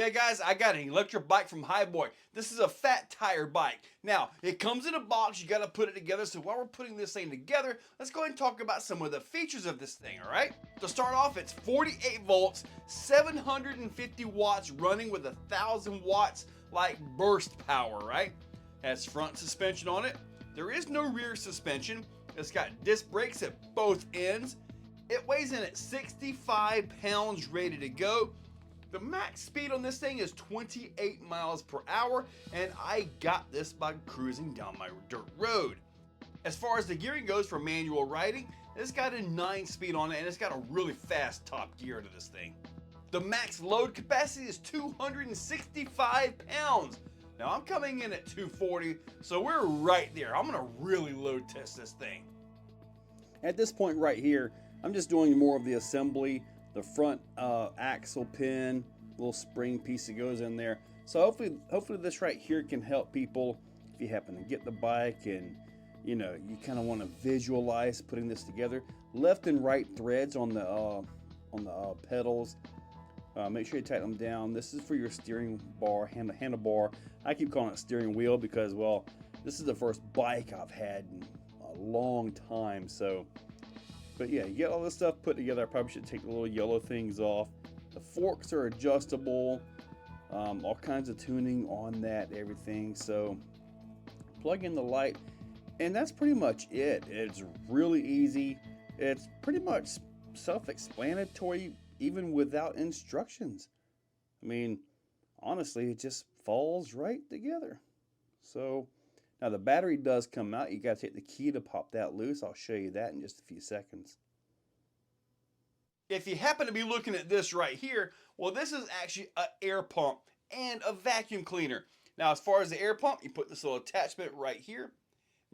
Yeah guys, I got an electric bike from Hiboy. This is a fat tire bike. Now, it comes in a box, you gotta put it together, so while we're putting this thing together, let's go ahead and talk about some of the features of this thing, alright? To start off, it's 48 volts, 750 watts running with 1,000 watts like burst power, right? Has front suspension on it. There is no rear suspension. It's got disc brakes at both ends. It weighs in at 65 pounds, ready to go. The max speed on this thing is 28 miles per hour, and I got this by cruising down my dirt road. As far as the gearing goes for manual riding, it's got a 9-speed on it, and it's got a really fast top gear to this thing. The max load capacity is 265 pounds. Now I'm coming in at 240, so we're right there. I'm gonna really load test this thing. At this point right here, I'm just doing more of the assembly. The front axle pin, little spring piece that goes in there. So hopefully this right here can help people if you happen to get the bike and you kind of want to visualize putting this together. Left and right threads on the pedals. Make sure you tighten them down. This is for your steering bar, handlebar. I keep calling it steering wheel because, well, this is the first bike I've had in a long time. But yeah, you get all this stuff put together. I probably should take the little yellow things off. The forks are adjustable. All kinds of tuning on that, everything. So plug in the light, and that's pretty much it. It's really easy. It's pretty much self-explanatory, even without instructions. I mean, honestly, it just falls right together. So now the battery does come out. You got to take the key to pop that loose. I'll show you that in just a few seconds. If you happen to be looking at this right here, well, this is actually an air pump and a vacuum cleaner. Now, as far as the air pump, you put this little attachment right here.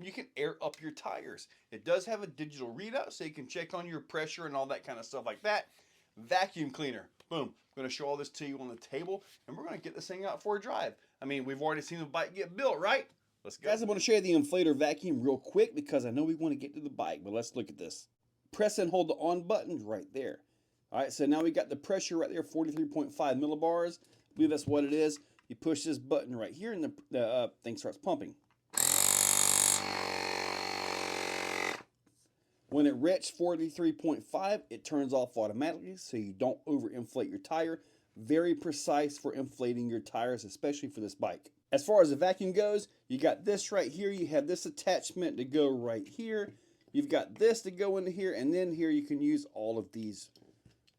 You can air up your tires. It does have a digital readout, so you can check on your pressure and all that kind of stuff like that. Vacuum cleaner, boom. I'm going to show all this to you on the table, and we're going to get this thing out for a drive. I mean, we've already seen the bike get built, right? Let's go. Guys, I'm going to show you the inflator vacuum real quick because I know we want to get to the bike, but let's look at this. Press and hold the on button right there. All right, so now we got the pressure right there, 43.5 millibars. I believe that's what it is. You push this button right here, and the thing starts pumping. When it reaches 43.5, it turns off automatically so you don't overinflate your tire. Very precise for inflating your tires, especially for this bike. As far as the vacuum goes, you got this right here. You have this attachment to go right here. You've got this to go into here, and then here you can use all of these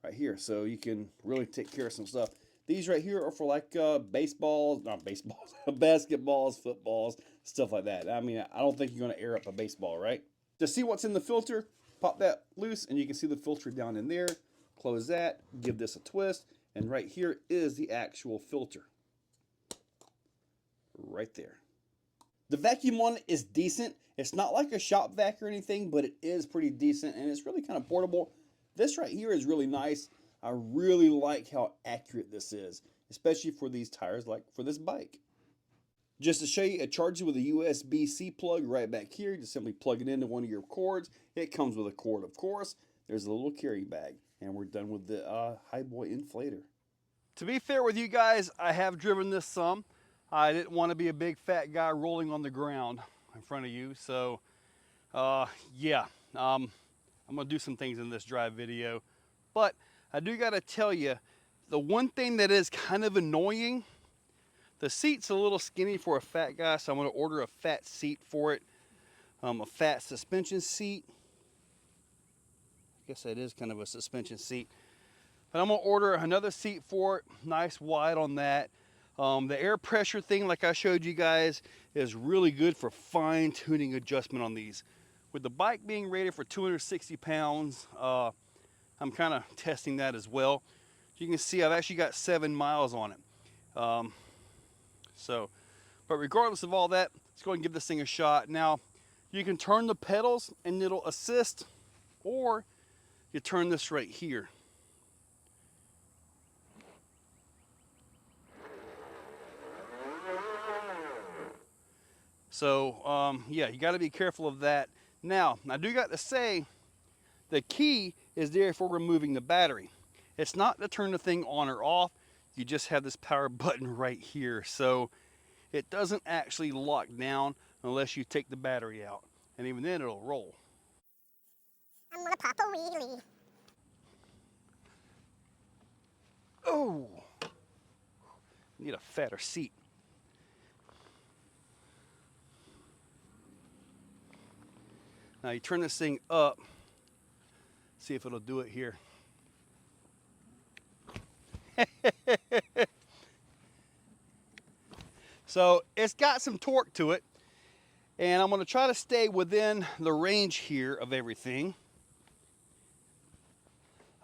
right here. So you can really take care of some stuff. These right here are for like baseballs, not baseballs, basketballs, footballs, stuff like that. I mean, I don't think you're going to air up a baseball, right? To see what's in the filter, pop that loose, and you can see the filter down in there. Close that, give this a twist, and right here is the actual filter. Right there. The vacuum on it is decent. It's not like a shop vac or anything, but it is pretty decent, and it's really kind of portable. This right here is really nice. I really like how accurate this is, especially for these tires, like for this bike. Just to show you, it charges with a USB-C plug right back here. Just simply plug it into one of your cords. It comes with a cord, of course. There's a little carry bag, and we're done with the Hiboy inflator. To be fair with you guys, I have driven this some. I didn't want to be a big fat guy rolling on the ground in front of you. So, yeah, I'm going to do some things in this drive video. But I do got to tell you, the one thing that is kind of annoying, the seat's a little skinny for a fat guy, so I'm going to order a fat seat for it. A fat suspension seat. I guess that is kind of a suspension seat. But I'm going to order another seat for it, nice wide on that. The air pressure thing, like I showed you guys, is really good for fine-tuning adjustment on these. With the bike being rated for 260 pounds, I'm kind of testing that as well. You can see I've actually got 7 miles on it. But regardless of all that, let's go ahead and give this thing a shot. Now, you can turn the pedals and it'll assist, or you turn this right here. So, yeah, you got to be careful of that. Now, I do got to say, the key is there for removing the battery. It's not to turn the thing on or off. you just have this power button right here. So it doesn't actually lock down unless you take the battery out. And even then it'll roll. I'm gonna pop a wheelie. Oh, need a fatter seat. Now you turn this thing up, see if it'll do it here. So it's got some torque to it, and I'm going to try to stay within the range here of everything.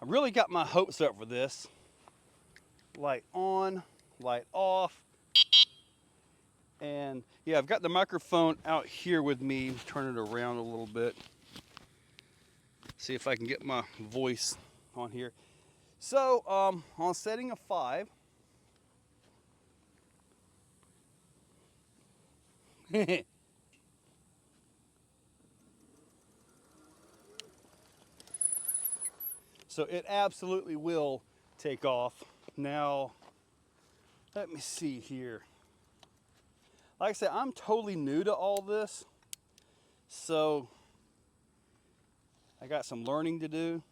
I really got my hopes up for this. Light on, light off. And yeah, I've got the microphone out here with me. Turn it around a little bit. See if I can get my voice on here. So on setting of 5. So it absolutely will take off. Now, let me see here. Like I said, I'm totally new to all this, so I got some learning to do.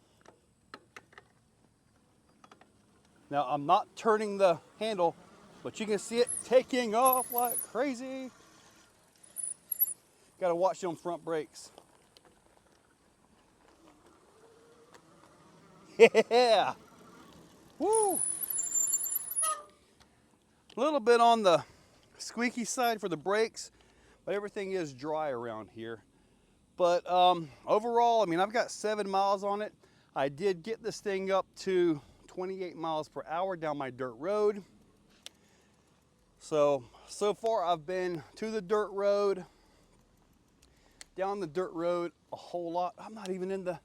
Now, I'm not turning the handle, but you can see it taking off like crazy. Got to watch them front brakes. Yeah! Woo! A little bit on the squeaky side for the brakes, but everything is dry around here. But overall, I mean, I've got 7 miles on it. I did get this thing up to 28 miles per hour down my dirt road. So far I've been to the dirt road, down the dirt road a whole lot. I'm not even in the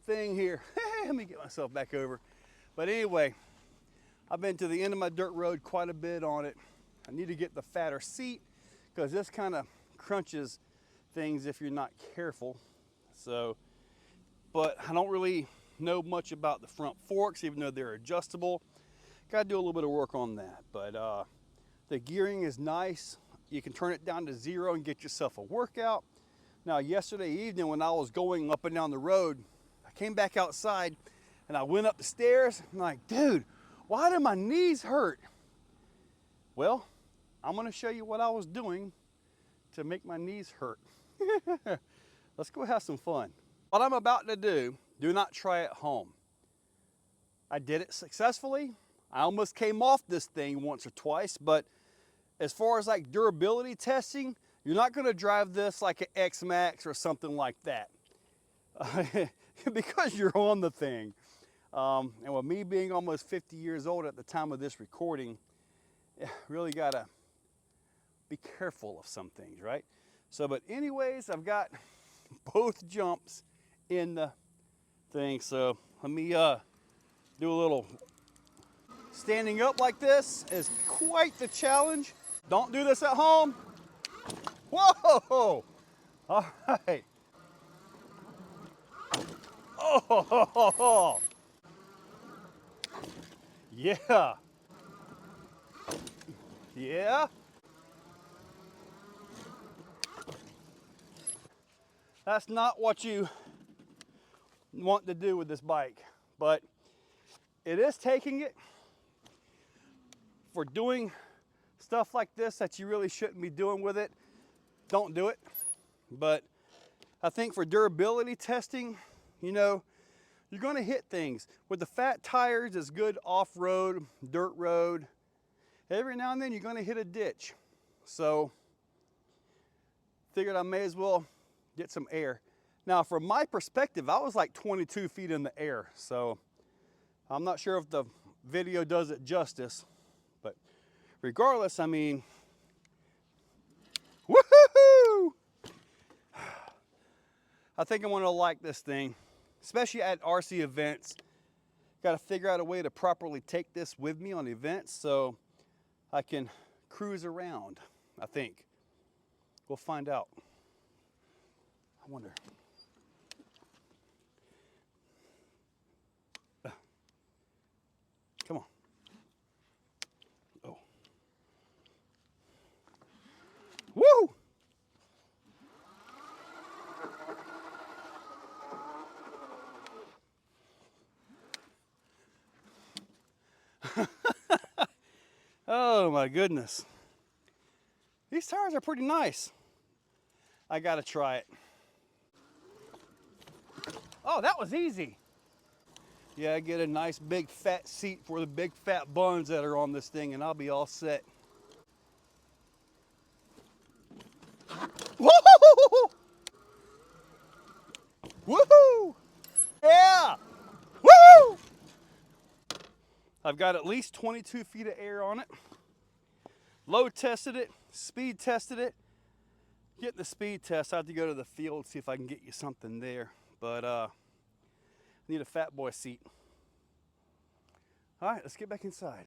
thing here. Let me get myself back over. But anyway, I've been to the end of my dirt road quite a bit on it. I need to get the fatter seat because this kind of crunches things if you're not careful. So, but I don't really know much about the front forks, even though they're adjustable. Got to do a little bit of work on that. But the gearing is nice. You can turn it down to 0 and get yourself a workout. Now, yesterday evening when I was going up and down the road, I came back outside and I went up the stairs. I'm like, dude, why do my knees hurt? Well, I'm going to show you what I was doing to make my knees hurt. Let's go have some fun. What I'm about to do not try at home. I did it successfully. I almost came off this thing once or twice, but as far as like durability testing, you're not going to drive this like an X-Max or something like that because you're on the thing. And with me being almost 50 years old at the time of this recording, really got to be careful of some things, right? So, but anyways, I've got both jumps in the thing. So let me do a little standing up like this is quite the challenge. Don't do this at home. Whoa! All right. Oh, yeah. Yeah. That's not what you want to do with this bike, but it is taking it for doing stuff like this that you really shouldn't be doing with it. Don't do it. But I think for durability testing, you know, you're going to hit things. With the fat tires, it's good off-road, dirt road. Every now and then you're going to hit a ditch. So figured I may as well get some air. Now, from my perspective, I was like 22 feet in the air. So I'm not sure if the video does it justice. But regardless, I mean, woohoo! I think I'm going to like this thing, especially at RC events. Got to figure out a way to properly take this with me on events so I can cruise around, I think. We'll find out. I wonder. Come on. Oh my goodness. These tires are pretty nice. I gotta try it. Oh, that was easy. Yeah, I get a nice big fat seat for the big fat buns that are on this thing and I'll be all set. Woohoo! Woohoo! Yeah! Woo! I've got at least 22 feet of air on it. Load tested it, speed tested it. Getting the speed test, I have to go to the field, see if I can get you something there. But I need a fat boy seat. All right, let's get back inside.